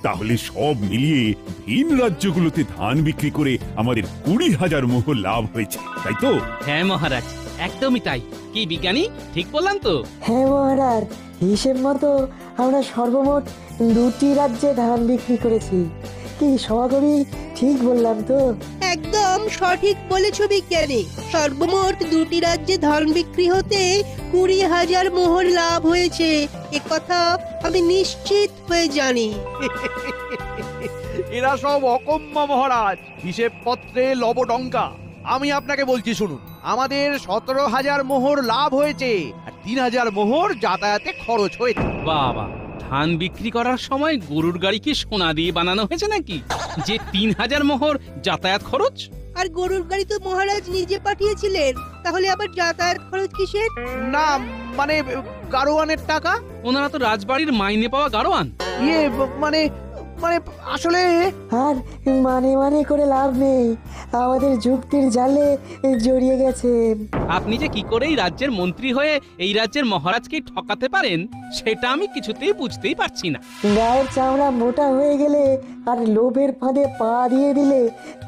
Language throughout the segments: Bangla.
তাহলে সব মিলিয়ে ভিন রাজ্যগুলোতে ধান বিক্রি করে আমাদের 20,000 মোহর লাভ হয়েছে, তাই তো? হ্যাঁ মহারাজ, একদমই তাই। কি বিজ্ঞানী, ঠিক বললাম তো? হ্যাঁ মহারাজ, হিসেব মতো আমরা সর্বমোট 2টি রাজ্যে ধান বিক্রি করেছি। কি সভাকবি, ঠিক বললাম তো? একদম সঠিক বলেছ বিজ্ঞানী। সর্বমোট 2টি রাজ্যে ধান বিক্রি হতে 20,000 মোহর লাভ হয়েছে, একথা আমি নিশ্চিত হয়ে জানি। এরা সব অকম্মা মহারাজ, হিসেব পত্রে লবডঙ্কা। আমি আপনাকে বলছি শুনুন, আমাদের 17,000 মোহর লাভ হয়েছে আর 3,000 মোহর যাতায়াতে খরচ হয়েছে। বাবা, ধান বিক্রি করার সময় গরুর গাড়ি কি সোনা দিয়ে বানানো হয়েছে নাকি, যে 3,000 মোহর যাতায়াত খরচ? আর গরুর গাড়ি তো মহারাজ নিজে পাঠিয়েছিলেন, তাহলে আবার যাতায়াত খরচ কিসের? না মানে গাড়োয়ানের টাকা। ওনারা তো রাজবাড়ির মাইনে পাওয়া গাড়োয়ান। ইয়ে মানে মানে আসলে আর মানে করে লাভ নেই, আমাদের যুক্তির জালে জড়িয়ে গেছেন। আপনি যে কি করে এই রাজ্যের মন্ত্রী হয়ে এই রাজ্যের মহারাজকে ঠকাতে পারেন, সেটা আমি কিছুতেই বুঝতেই পারছি না। গায়ের চামড়া মোটা হয়ে গেলে আর লোভের ফাঁদে পা দিয়ে দিলে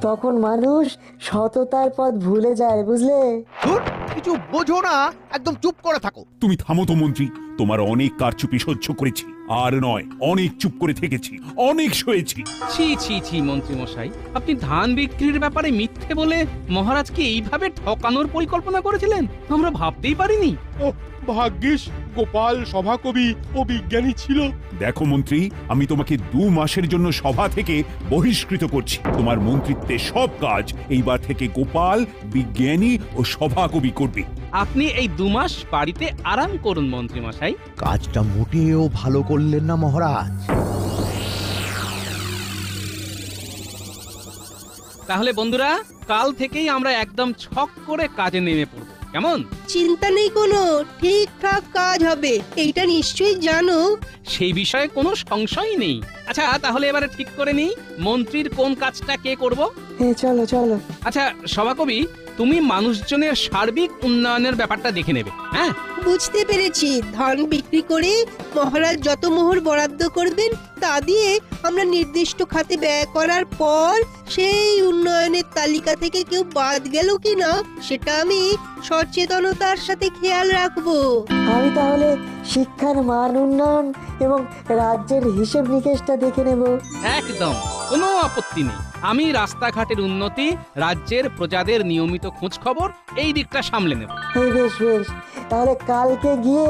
তখন মানুষ সততার পথ ভুলে যায়, বুঝলে? ধুর, কিছু বোঝো না, একদম চুপ করে থাকো। তুমি থামো তো মন্ত্রী, তোমার অনেক কারচুপি সহ্য করেছি, আর নয় অনেক চুপ করে থেকেছি, অনেক সয়েছি। ছি ছি ছি মন্ত্রী মশাই, আপনি ধান বিক্রির ব্যাপারে মিথ্যে বলে মহারাজকে এইভাবে ঠকানোর পরিকল্পনা করেছিলেন, আমরা ভাবতেই পারিনি। ভাগ্যিস গোপাল সভাকবি ও বিজ্ঞানী ছিল। দেখো মন্ত্রী, আমি তোমাকে 2 মাসের জন্য সভা থেকে বহিষ্কৃত করছি। তোমার মন্ত্রিত্বের সব কাজ এইবার থেকে গোপাল, বিজ্ঞানী ও সভাকবি করবে। আপনি এই 2 মাস বাড়িতে আরাম করুন মন্ত্রী মশাই। কাজটা মোটেও ভালো করলেন না মহারাজ। তাহলে বন্ধুরা, কাল থেকেই আমরা একদম ছক করে কাজে নেমে পড়ব, কেমন? চিন্তা নেই কোনো, ঠিকঠাক কাজ হবে, এইটা নিশ্চয়ই জানো। সেই বিষয়ে কোনো সংশয়ই নেই। আচ্ছা, তাহলে এবারে ঠিক করে নিই মন্ত্রীর কোন কাজটা কে করব। চলো চলো। আচ্ছা সভাকবি, তুমি মানুষজনের সার্বিক উন্নয়নের ব্যাপারটা দেখে নেবে। হ্যাঁ, বুঝতে পেরেছি। ধান বিক্রি করে মহারাজ যত মোহর বরাদ্দ করবেন তা দিয়ে আমরা নির্দিষ্ট খাতে ব্যয় করার পর সেই উন্নয়নের তালিকা থেকে কেউ বাদ গেল কিনা সেটা আমি সচেতনতার সাথে খেয়াল রাখবো। আমি তাহলে শিক্ষার মান উন্নয়ন এবং রাজ্যের হিসেব নিকেশটা দেখে নেব। একদম কোনো আপত্তি নেই। আমি রাস্তাঘাটের উন্নতি, রাজ্যের প্রজাদের নিয়মিত খোঁজ খবর, এই দিকটা সামলে নেব। বেশ বেশ, তাহলে কালকে গিয়ে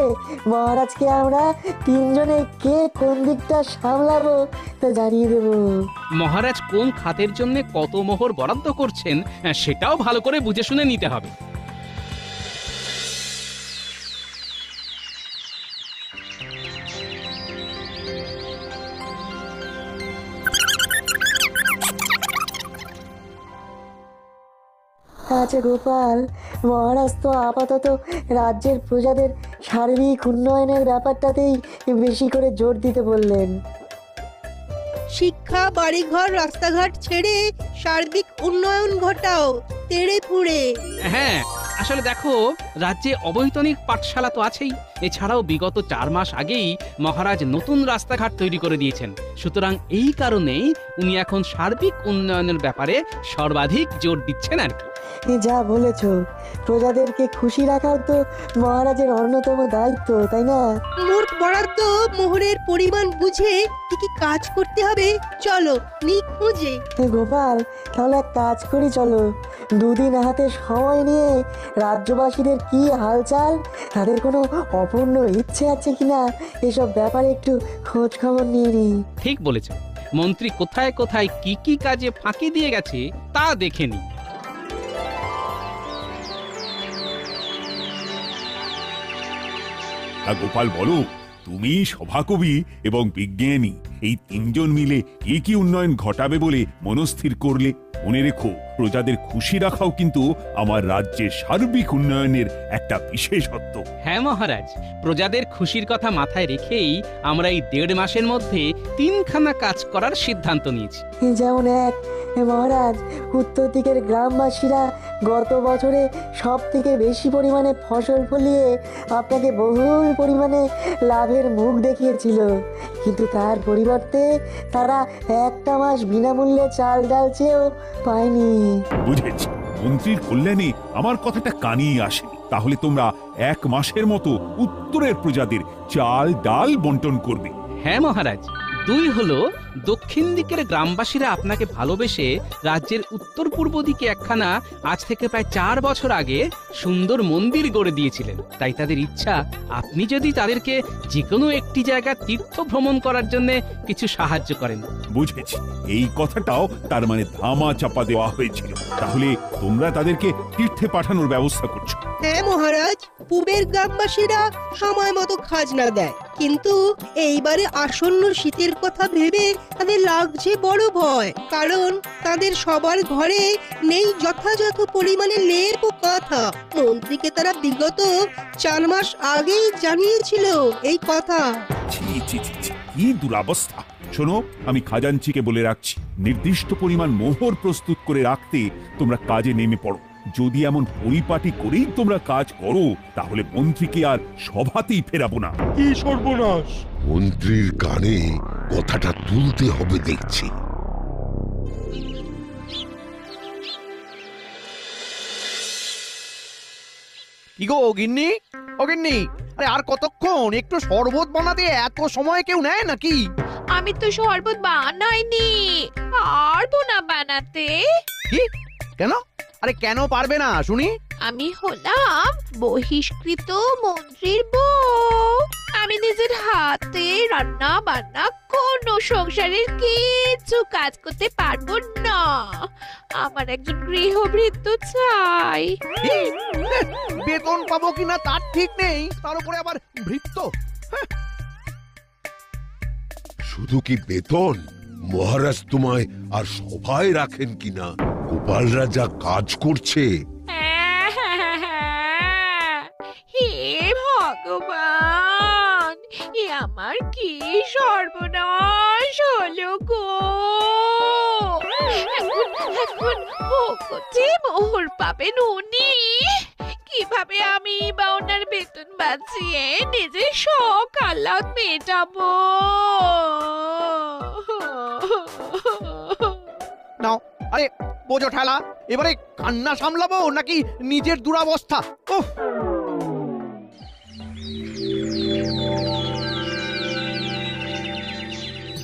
মহারাজকে আমরা 3 জনে কে কোন দিকটা সামলাবো তা জানিয়ে দেব। মহারাজ কোন খাতের জন্য কত মোহর বরাদ্দ করছেন সেটাও ভালো করে বুঝে শুনে নিতে হবে। আচ্ছা গোপাল, মহারাজ তো আপাতত রাজ্যের প্রজাদের সার্বিক উন্নয়নের ব্যাপারটাতেই বেশি করে জোর দিতে বললেন। শিক্ষা, বাড়িঘর, রাস্তাঘাট ছেড়ে সার্বিক উন্নয়ন ঘটাও, তেড়ে ফুড়ে। হ্যাঁ, আসলে দেখো, রাজ্যে অবৈতনিক পাঠশালা তো আছেই, এছাড়াও বিগত 4 মাস আগেই মহারাজ নতুন রাস্তাঘাট তৈরি করে দিয়েছেন। সুতরাং এই কারণেই উনি এখন সার্বিক উন্নয়নের ব্যাপারে সর্বাধিক জোর দিচ্ছেন আর কি। যা বলেছ, প্রজাদেরকে খুশি রাখাও তো মহারাজের অন্যতম দায়িত্ব, তাই না? মোট বরাদ্দ মোহরের পরিমাণ বুঝে কি কি কাজ করতে হবে চলো নিখুঁজে। গোপাল, তাহলে এক কাজ করি, চলো 2 দিন হাতে সময় নিয়ে রাজ্যবাসীদের কি হালচাল, তাদের কোনো অপূর্ণ ইচ্ছে আছে কিনা এসব ব্যাপারে একটু খোঁজ খবর নিয়ে নিই। ঠিক বলেছে, মন্ত্রী কোথায় কোথায় কি কি কাজে ফাঁকি দিয়ে গেছে তা দেখে নি। গোপাল বলো, তুমি সভাকবি এবং বিজ্ঞানী এই 3 জন মিলে কি কি উন্নয়ন ঘটাবে বলে মনস্থির করলে? মনে রেখো, প্রজাদের খুশি রাখাও কিন্তু আমার রাজ্যের সার্বিক উন্নয়নের একটা বিশেষত্ব। হ্যাঁ মহারাজ, প্রজাদের খুশির কথা মাথায় রেখেই আমরা এই 1.5 মাসের মধ্যে 3খানা কাজ করার সিদ্ধান্ত নিয়েছি। যেমন এক মহারাজ, উত্তর দিকের গ্রামবাসীরা গত বছরে সব থেকে বেশি পরিমাণে ফসল ফলিয়ে আপনাকে বহুল পরিমাণে লাভের মুখ দেখিয়েছিল, কিন্তু তার পরিবর্তে তারা একটা মাস বিনামূল্যে চাল ডাল চেয়েও পায়নি। বুঝেছি, মন্ত্রীর কল্যাণে আমার কথাটা কানেই আসেনি। তাহলে তোমরা 1 মাসের মতো উত্তরের প্রজাদের চাল ডাল বন্টন করবে। হ্যাঁ মহারাজ, 2 হলো দক্ষিণ দিকের গ্রামবাসীরা আপনাকে ভালোবেসে রাজ্যের উত্তর পূর্ব দিকে একখানা আজ থেকে প্রায় 4 বছর আগে সুন্দর মন্দির গড়ে দিয়েছিলেন। তাই তাদের ইচ্ছা আপনি যদি তাদেরকে যে কোনো একটি জায়গা তীর্থ ভ্রমণ করার জন্য কিছু সাহায্য করেন। বুঝেছি, এই কথাটাও তার মানে ধামা চাপা দেওয়া হয়েছিল। তাহলে তোমরা তাদেরকে তীর্থে পাঠানোর ব্যবস্থা করছো। হ্যাঁ মহারাজ, পূবের গ্রামবাসীরা সময় মতো খাজনা দেয়, কিন্তু এইবারে আসন্ন শীতের কথা ভেবে তাদের লাগছে বড় ভয়, কারণ তাদের সবার ঘরে নেই যথাযথ পরিমাণে লেপ ও কাঁথা। মন্ত্রীকে তারা বিগত 4 মাস আগেই জানিয়েছিল এই কথা। ছি ছি ছি ছি, কি দুরবস্থা! শোনো, আমি খাজাঞ্চিকে বলে রাখছি, নির্দিষ্ট পরিমাণ মোহর প্রস্তুত করে রাখতে তোমরা কাজে নেমে পড়ো। যদি এমন পরিপাটি করেই তোমরা কাজ করো, তাহলে মন্ত্রীকে আর সভাতেই ফেরাবো না। কি সর্বনাশ! মন্ত্রীর কানে কথাটা তুলতে হবে দেখছি। কি গো গিন্নি, ও গিন্নি, আরে আর কতক্ষণ? একটু শরবত বানাতে এত সময় কেউ নেয় নাকি? আমি তো শরবত বানাইনি, পারবো না বানাতে। কি? কেন? আরে কেন পারবে না শুনি? আমি হলাম বহিষ্কৃত মন্ত্রীর বউ। আমি নিজের হাতে রান্না বান্না কোনো সংসারের কিছু কাজ করতে পারবো না। আমার একজন গৃহভৃত্য চাই। কি? বেতন পাবো কিনা তার ঠিক নেই, তার উপরে আবার ভৃত্য। শুধু কি বেতন, মহারাজ তোমায় আর সভায় রাখেন কিনা? গোপালরা যা কাজ করছে। হে ভগবান, এ আমার কি সর্বনাশ হলো গো! এখন ভোগতে মোহর পাবেন উনি। কিভাবে আমি বা ওনার বেতন বাঁচিয়ে নিজের শখ আহ্লাদ মেটাবো? নাও, আরে বোঝো ঠেলা, এবারে কান্না সামলাবো নাকি নিজের দুরাবস্থা? ওহ,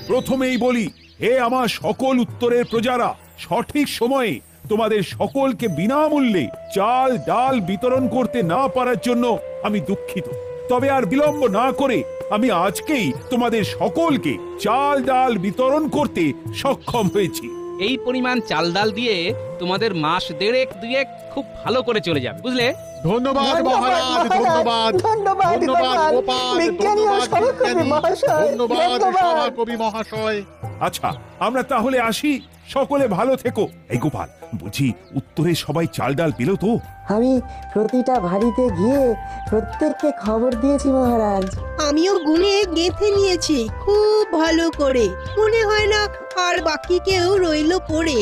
প্রথমেই বলি, হে আমার সকল উত্তরের প্রজারা, সঠিক সময়ে তোমাদের সকলকে বিনামূল্যে চাল ডাল বিতরণ করতে না পারার জন্য আমি দুঃখিত। তবে আর বিলম্ব না করে আমি আজকেই তোমাদের সকলকে চাল ডাল বিতরণ করতে সক্ষম হয়েছি। এই পরিমাণ চাল ডাল দিয়ে তোমাদের মাস 1.5-2 খুব ভালো করে চলে যাবে, বুঝলে? ধন্যবাদ মহারাজ, ধন্যবাদ। ধন্যবাদ ধন্যবাদ গোপাল, বিজ্ঞানী ও ধন্যবাদ সভাকবি বিজ্ঞানী, মহাশয়, ধন্যবাদ ধন্যবাদ। সভাকবি মহাশয়। আচ্ছা, আমরা তাহলে আসি। সকলে ভালো থেকো। এই গোপাল, বুঝি উত্তরে সবাই চাল ডাল পেল তো? আমি প্রতিটা বাড়িতে গিয়ে প্রত্যেককে খবর দিয়েছি মহারাজ। আমিও গুনে গেঁথে নিয়েছি খুব ভালো করে, মনে হয় না আর বাকি কেউ রইলো পড়ে।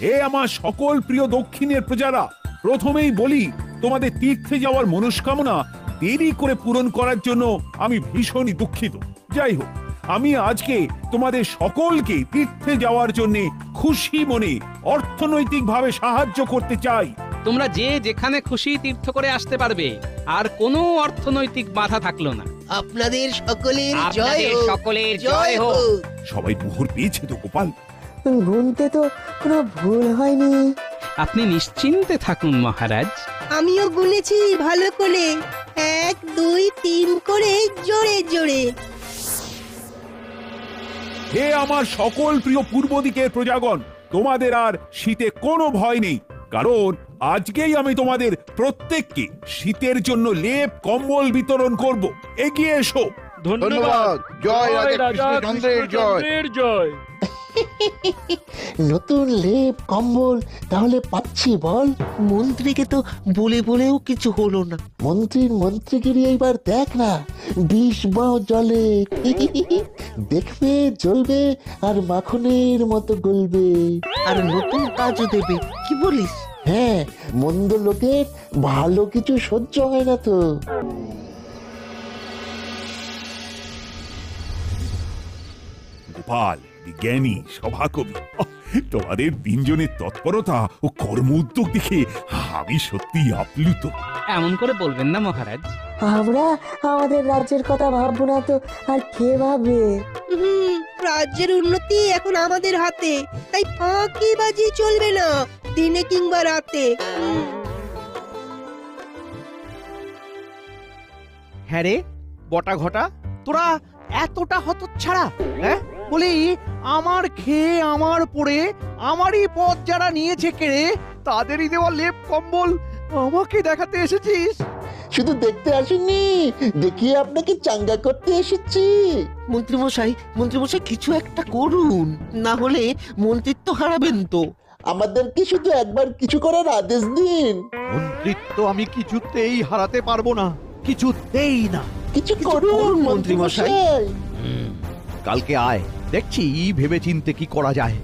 হে আমার সকল প্রিয় দক্ষিণের প্রজারা, প্রথমেই বলি, তোমাদের তীর্থে যাওয়ার মনস্কামনা দেরি করে পূরণ করার জন্য আমি ভীষণই দুঃখিত। যাই হোক, আমি আজকে তোমাদের সকলকে তীর্থে যাওয়ার জন্য খুশি মনে অর্থনৈতিকভাবে সাহায্য করতে চাই। তোমরা যে যেখানে খুশি তীর্থ করে আসতে পারবে, আর কোনো অর্থনৈতিক বাধা থাকলো না। আপনাদের সকলের জয় আপনাদের হোক, সকলের জয় হোক। সবাই মোহর পেয়েছে তো গোপাল? গুনতে তো কোনো ভুল হয়নি। আপনি নিশ্চিন্তে থাকুন মহারাজ। আমিও গুনেছি ভালো করে, 1 2 3 করে জোরে জোরে। হে আমার সকল প্রিয় পূর্ব দিকের প্রজাগণ, তোমাদের আর শীতে কোনো ভয় নেই, কারণ আজকেই আমি তোমাদের প্রত্যেককে শীতের জন্য লেপ কম্বল বিতরণ করব। এগিয়ে এসো। ধন্যবাদ। জয় রাজা কৃষ্ণচন্দ্রের জয়। জয়। নতুন লেপ কম্বল তাহলে পাচ্ছি বল? মন্ত্রীকে তো বলে বলেও কিছু হলো না। মন্ত্রীগিরি এইবার দেখ না, 20 বাও জলে দেখবে জ্বলবে আর মাখনের মতো গলবে। আর নতুন কাজও দেবে, কি বলিস? হ্যাঁ, মন্দ লোকের ভালো কিছু সহ্য হয় না তো। গোপাল, বিজ্ঞানী, সভাকবি, তোমাদের তিনজনের তৎপরতা ও কর্ম উদ্যোগ দেখে আমি সত্যি আপ্লুত। এমন করে বলবেন না মহারাজ। আমরা আমাদের রাজ্যের কথা ভাববো না তো আর কে ভাববে? রাজ্যের উন্নতি এখন আমাদের হাতে, তাই ফাঁকি বাজি চলবে না, দিনে কিংবা রাতে। হ্যাঁ রে বটা ঘটা, তোরা এতটা হতচ্ছাড়া? হ্যাঁ বলি, আমার খেয়ে আমার পড়ে আমারই পথ যারা নিয়েছে কেড়ে, তাদেরই দেওয়া লেপ কম্বল আমাকে দেখাতে এসেছিস? শুধু দেখতে আসেননি, দেখিয়ে আপনাকে চাঙ্গা করতে এসেছি। মন্ত্রীমশাই কিছু একটা করুন, না হলে মন্ত্রিত্ব হারাবেন তো। আমাদেরকে শুধু একবার কিছু করার আদেশ দিন। মন্ত্রিত্ব আমি কিছুতেই হারাতে পারবো না, কিছুতেই না। কিছু করুন মন্ত্রীমশাই। কালকে আয়, দেখছি ভেবে চিনতে কি করা যায়।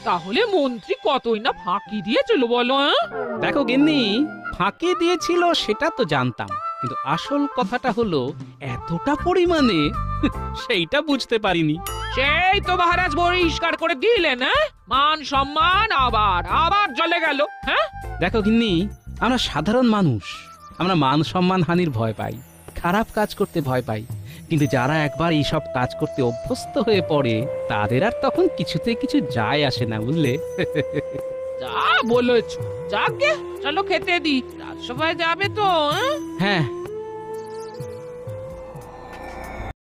তাহলে মন্ত্রী কতই না ফাঁকি দিয়েছিল বলো? দেখো গিন্নি, ফাঁকি দিয়েছিল সেটা তো জানতাম, কিন্তু আসল কথাটা হলো এতটা পরিমাণে সেইটা বুঝতে পারিনি। সেই তো মহারাজ পরিষ্কার করে দিলেন, মান সম্মান আবার আবার চলে গেল। হ্যাঁ দেখো গিন্নি, আমরা সাধারণ মানুষ, আমরা মান সম্মান হানির ভয় পাই, খারাপ কাজ করতে ভয় পাই, কিন্তু যারা একবার এইসব কাজ করতে অভ্যস্ত হয়ে পড়ে তাদের আর তখন কিছুতে কিছু যায় আসে না, বুঝলে? যা বলেছ, যাকে চলো খেতে দি, রাজসভায় যাবে তো? হ্যাঁ,